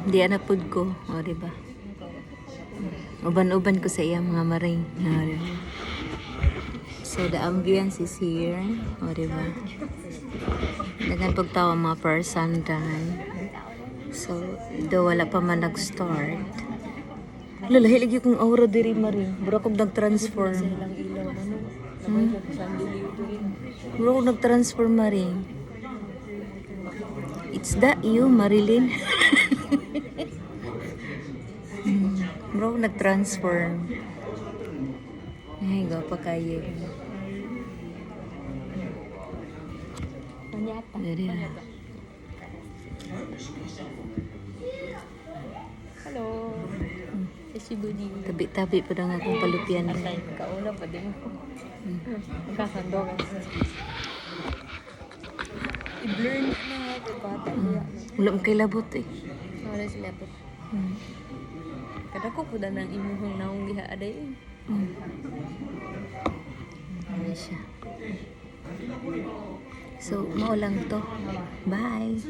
Di anapod ko. O, diba? Uban-uban ko sa iya mga maring. O, diba? So, the ambience is here. O, diba? Dagan pagtawa mga person dyan. So, do wala pa man nag-start. Lalahi lagi kong aura diri maring. Bura kong nag-transform. Bura kong nag-transform maring. It's that you, Marilyn? Bura kong nag-transform. Ay, pa kayo. Manyata. Dari na. Hello. Si Budi. Tabi-tabi pa daw nga akong palupian. Asay, kauna pa din ko. Magkasandong. I-blur na ako bata. Wala mo kay labot eh. Wala sila po. Kada ko po ng imuhong naong liha aday. Ano siya. So, maulang to. Bye!